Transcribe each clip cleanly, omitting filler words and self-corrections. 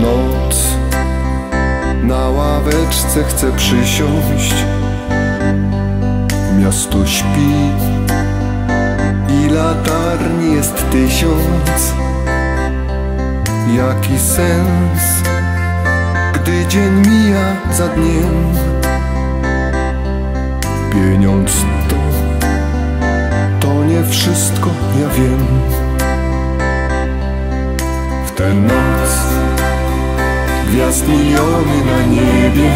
noc, na ławeczce chcę przysiąść. Miasto śpi i latarni jest 1000. Jaki sens, gdy dzień mija za dniem? Pieniądz to nie wszystko, ja wiem. W tę noc gwiazd miliony na niebie.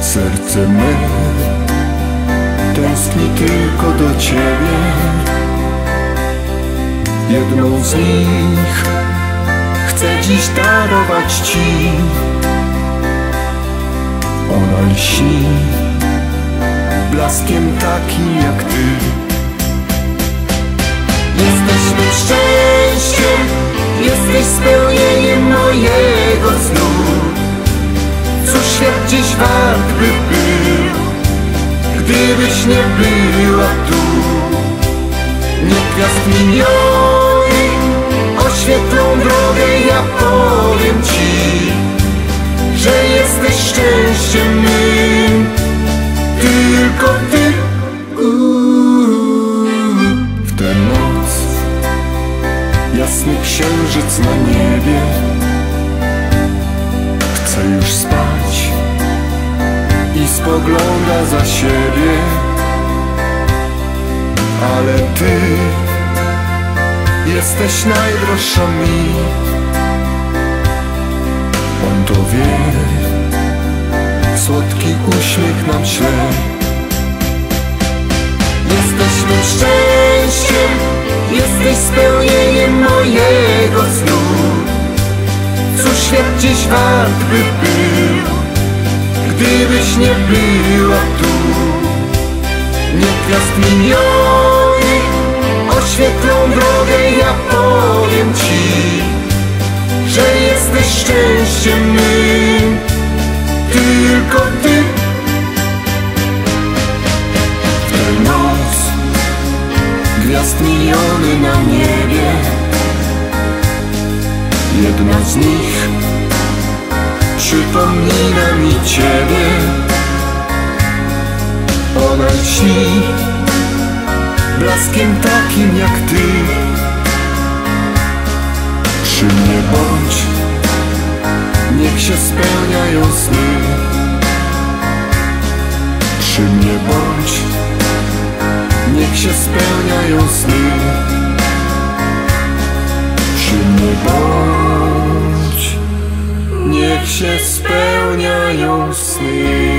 Serce me tęskni tylko do ciebie. Jedną z nich chcę dziś darować ci. Ona lśni blaskiem takim jak ty. Jesteśmy szczęściem, jesteś spełnieniem mojego snu. Cóż świat dziś wart by był, gdybyś nie była tu. Niech gwiazd miliony oświetlą drogę, ja powiem ci, że jesteś szczęściem mym, tylko ty. W tę noc jasny księżyc na niebie. Chce już spać i spogląda za siebie. Ale ty jesteś najdroższa mi. On to wie, słodki uśmiech nam śle. Jesteśmy szczęściem, jesteś spełnieniem mojego snu. Cóż świat dziś wart by był, gdybyś nie była tu. Niech gwiazd miliony oświetlą drogę, ja powiem ci, że jesteś szczęściem mym, tylko ty. W tę noc gwiazd miliony na niebie. Jedna z nich przypomina mi ciebie. Ona lśni blaskiem takim jak ty. Przy mnie bądź, niech się spełniają sny. Przy mnie bądź, niech się spełniają sny. Przy mnie bądź, niech się spełniają sny.